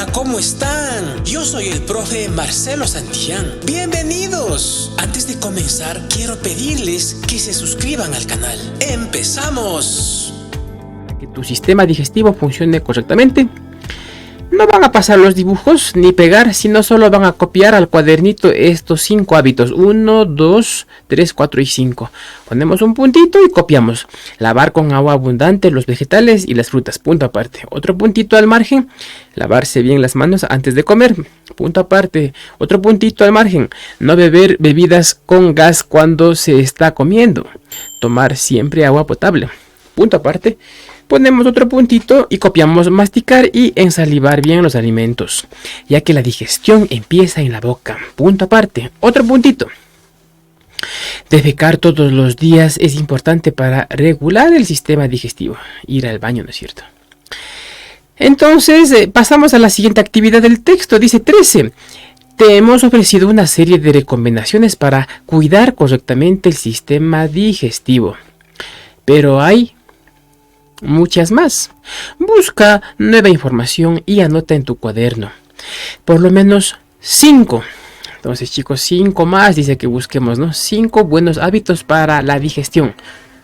Hola, ¿cómo están? Yo soy el profe Marcelo Santillán. ¡Bienvenidos! Antes de comenzar, quiero pedirles que se suscriban al canal. ¡Empezamos! Que tu sistema digestivo funcione correctamente. No van a pasar los dibujos ni pegar, sino solo van a copiar al cuadernito estos 5 hábitos. 1, 2, 3, 4 y 5. Ponemos un puntito y copiamos. Lavar con agua abundante los vegetales y las frutas. Punto aparte. Otro puntito al margen. Lavarse bien las manos antes de comer. Punto aparte. Otro puntito al margen. No beber bebidas con gas cuando se está comiendo. Tomar siempre agua potable. Punto aparte. Ponemos otro puntito y copiamos masticar y ensalivar bien los alimentos, ya que la digestión empieza en la boca. Punto aparte. Otro puntito. Defecar todos los días es importante para regular el sistema digestivo. Ir al baño, ¿no es cierto? Entonces, pasamos a la siguiente actividad del texto. Dice 13. Te hemos ofrecido una serie de recomendaciones para cuidar correctamente el sistema digestivo. Pero hay muchas más. Busca nueva información y anota en tu cuaderno. Por lo menos 5. Entonces, chicos, 5 más dice que busquemos, ¿no? 5 buenos hábitos para la digestión.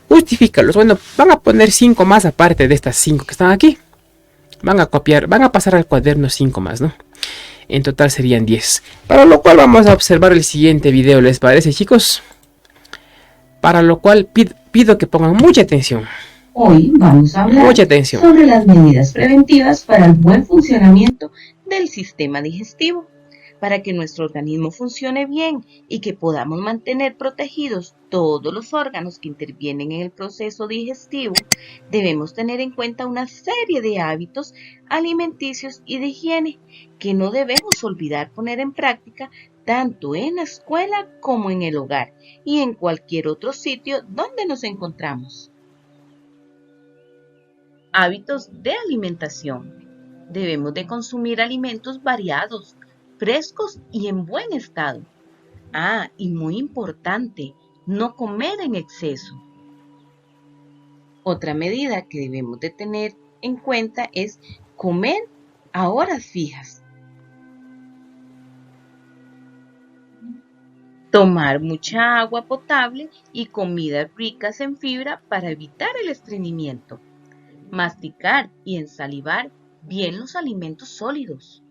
Justifícalos. Bueno, van a poner 5 más aparte de estas 5 que están aquí. Van a copiar, van a pasar al cuaderno 5 más, ¿no? En total serían 10. Para lo cual vamos a observar el siguiente video, ¿les parece, chicos? Para lo cual pido que pongan mucha atención. Hoy vamos a hablar sobre las medidas preventivas para el buen funcionamiento del sistema digestivo. Para que nuestro organismo funcione bien y que podamos mantener protegidos todos los órganos que intervienen en el proceso digestivo, debemos tener en cuenta una serie de hábitos alimenticios y de higiene que no debemos olvidar poner en práctica tanto en la escuela como en el hogar y en cualquier otro sitio donde nos encontramos. Hábitos de alimentación. Debemos de consumir alimentos variados, frescos y en buen estado. Y muy importante, no comer en exceso. Otra medida que debemos de tener en cuenta es comer a horas fijas. Tomar mucha agua potable y comidas ricas en fibra para evitar el estreñimiento. Masticar y ensalivar bien los alimentos sólidos.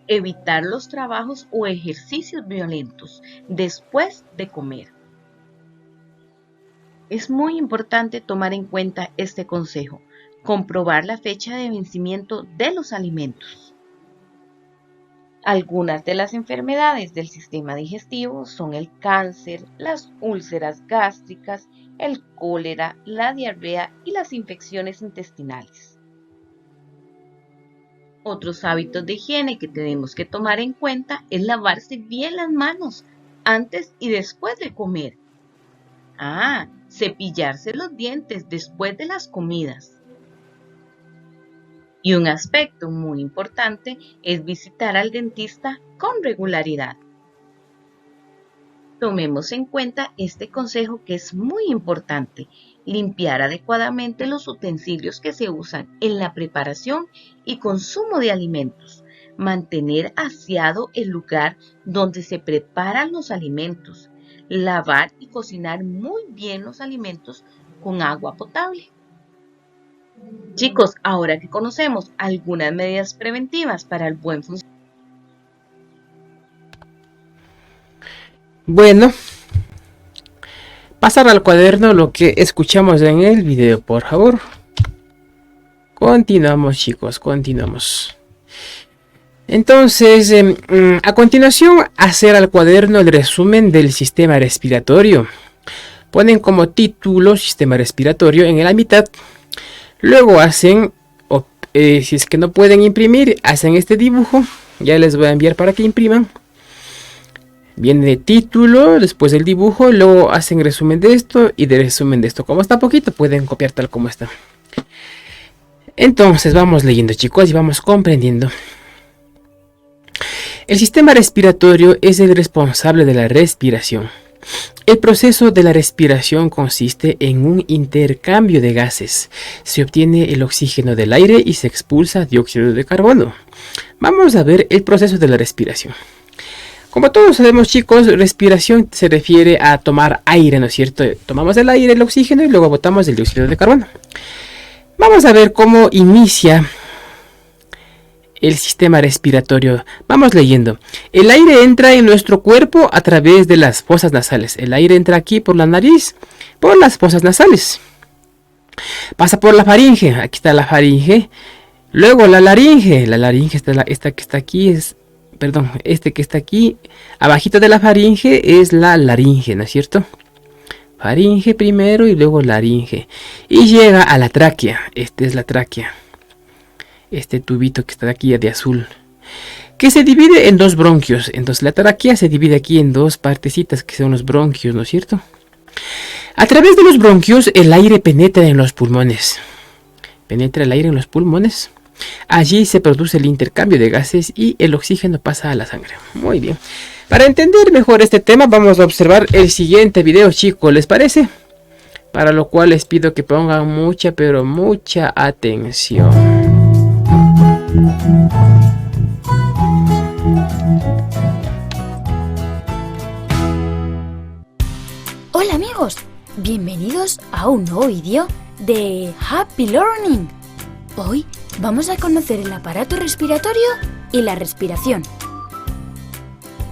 Evitar los trabajos o ejercicios violentos después de comer. Es muy importante tomar en cuenta este consejo. Comprobar la fecha de vencimiento de los alimentos. Algunas de las enfermedades del sistema digestivo son el cáncer, las úlceras gástricas, el cólera, la diarrea y las infecciones intestinales. Otros hábitos de higiene que tenemos que tomar en cuenta es lavarse bien las manos antes y después de comer. Cepillarse los dientes después de las comidas. Y un aspecto muy importante es visitar al dentista con regularidad. Tomemos en cuenta este consejo que es muy importante. Limpiar adecuadamente los utensilios que se usan en la preparación y consumo de alimentos. Mantener aseado el lugar donde se preparan los alimentos. Lavar y cocinar muy bien los alimentos con agua potable. Chicos, ahora que conocemos algunas medidas preventivas para el buen funcionamiento. Bueno, pasar al cuaderno lo que escuchamos en el video, por favor. Continuamos, chicos, continuamos. Entonces, a continuación, hacer al cuaderno el resumen del sistema respiratorio. Ponen como título sistema respiratorio en la mitad. Luego hacen, si es que no pueden imprimir, hacen este dibujo. Ya les voy a enviar para que impriman. Viene de título, después el dibujo, luego hacen resumen de esto y de resumen de esto. Como está poquito, pueden copiar tal como está. Entonces vamos leyendo, chicos, y vamos comprendiendo. El sistema respiratorio es el responsable de la respiración. El proceso de la respiración consiste en un intercambio de gases. Se obtiene el oxígeno del aire y se expulsa dióxido de carbono. Vamos a ver el proceso de la respiración. Como todos sabemos, chicos, respiración se refiere a tomar aire, ¿no es cierto? Tomamos el aire, el oxígeno y luego botamos el dióxido de carbono. Vamos a ver cómo inicia el sistema respiratorio. Vamos leyendo. El aire entra en nuestro cuerpo a través de las fosas nasales. El aire entra aquí por la nariz, por las fosas nasales. Pasa por la faringe. Aquí está la faringe. Luego la laringe. La laringe esta que está aquí es... Perdón, este que está aquí, abajito de la faringe es la laringe, ¿no es cierto? Faringe primero y luego laringe. Y llega a la tráquea. Esta es la tráquea. Este tubito que está aquí de azul, que se divide en dos bronquios. Entonces la tráquea se divide aquí en dos partecitas que son los bronquios, ¿no es cierto? A través de los bronquios el aire penetra en los pulmones. Penetra el aire en los pulmones. Allí se produce el intercambio de gases y el oxígeno pasa a la sangre. Muy bien. Para entender mejor este tema vamos a observar el siguiente video, chicos, ¿les parece? Para lo cual les pido que pongan mucha, pero mucha atención. Hola amigos, bienvenidos a un nuevo vídeo de Happy Learning. Hoy vamos a conocer el aparato respiratorio y la respiración.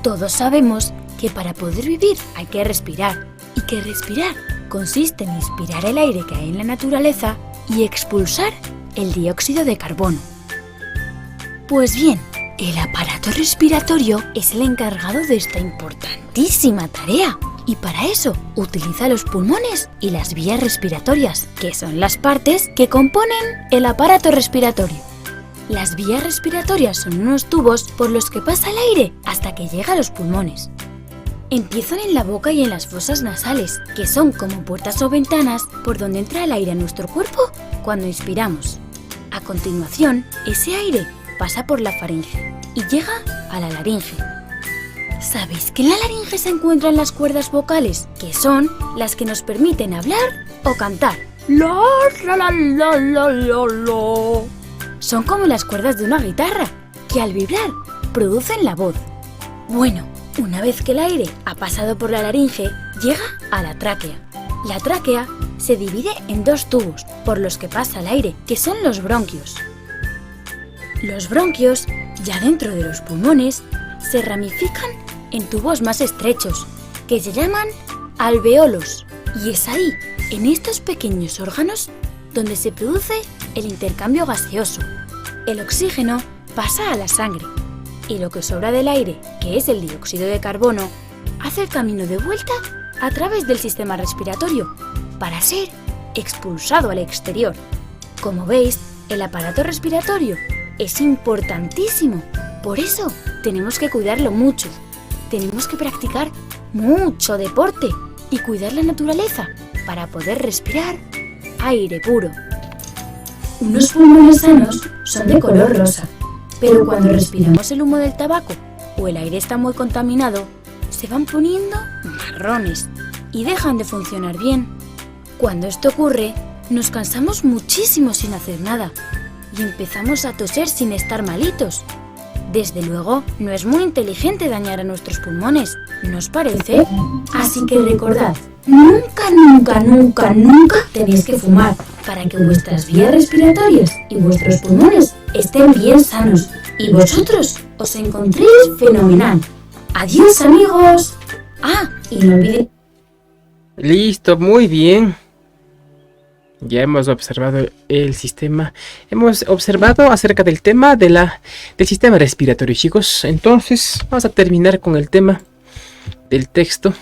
Todos sabemos que para poder vivir hay que respirar y que respirar consiste en inspirar el aire que hay en la naturaleza y expulsar el dióxido de carbono. Pues bien, el aparato respiratorio es el encargado de esta importantísima tarea y para eso utiliza los pulmones y las vías respiratorias, que son las partes que componen el aparato respiratorio. Las vías respiratorias son unos tubos por los que pasa el aire hasta que llega a los pulmones. Empiezan en la boca y en las fosas nasales, que son como puertas o ventanas por donde entra el aire a nuestro cuerpo cuando inspiramos. A continuación, ese aire pasa por la faringe y llega a la laringe. ¿Sabéis que en la laringe se encuentran las cuerdas vocales, que son las que nos permiten hablar o cantar? La, la, la, la, la, la, la. Son como las cuerdas de una guitarra, que al vibrar producen la voz. Bueno, una vez que el aire ha pasado por la laringe, llega a la tráquea. La tráquea se divide en dos tubos por los que pasa el aire, que son los bronquios. Los bronquios, ya dentro de los pulmones, se ramifican en tubos más estrechos, que se llaman alveolos. Y es ahí, en estos pequeños órganos, donde se produce el intercambio gaseoso. El oxígeno pasa a la sangre, y lo que sobra del aire, que es el dióxido de carbono, hace el camino de vuelta a través del sistema respiratorio, para ser expulsado al exterior. Como veis, el aparato respiratorio es importantísimo, por eso tenemos que cuidarlo mucho. Tenemos que practicar mucho deporte y cuidar la naturaleza para poder respirar aire puro. Unos pulmones sanos son de color rosa, pero cuando respiramos el humo del tabaco o el aire está muy contaminado, se van poniendo marrones y dejan de funcionar bien. Cuando esto ocurre, nos cansamos muchísimo sin hacer nada y empezamos a toser sin estar malitos. Desde luego, no es muy inteligente dañar a nuestros pulmones, ¿no os parece? Así que recordad, nunca, nunca, nunca, nunca tenéis que fumar para que vuestras vías respiratorias y vuestros pulmones estén bien sanos y vosotros os encontréis fenomenal. ¡Adiós, amigos! Ah, y no olvidéis... Listo, muy bien. Ya hemos observado el sistema, hemos observado acerca del tema del sistema respiratorio, chicos. Entonces vamos a terminar con el tema del texto.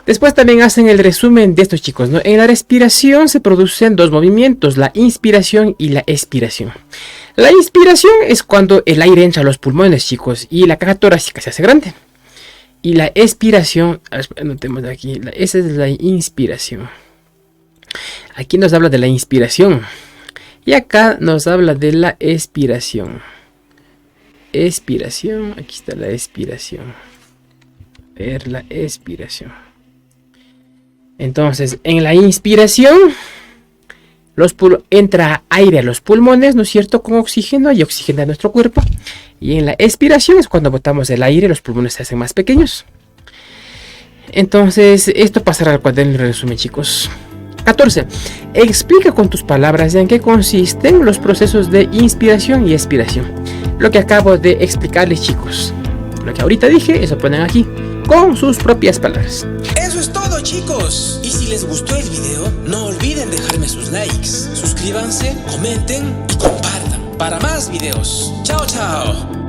Después también hacen el resumen de estos, chicos, ¿no? En la respiración se producen dos movimientos, la inspiración y la expiración. La inspiración es cuando el aire entra a los pulmones, chicos, y la caja torácica se hace grande. Y la expiración, anotemos aquí, esa es la inspiración. Aquí nos habla de la inspiración y acá nos habla de la expiración. Expiración, aquí está la expiración. ver la expiración. Entonces, en la inspiración, entra aire a los pulmones, ¿no es cierto?, con oxígeno y oxigena nuestro cuerpo. Y en la expiración es cuando botamos el aire, los pulmones se hacen más pequeños. Entonces, esto pasará al cuaderno de resumen, chicos. 14. Explica con tus palabras en qué consisten los procesos de inspiración y expiración. Lo que acabo de explicarles, chicos. Lo que ahorita dije, eso ponen aquí, con sus propias palabras. Eso es todo, chicos. Y si les gustó el video, no olviden dejarme sus likes. Suscríbanse, comenten y compartan para más videos. Chao, chao.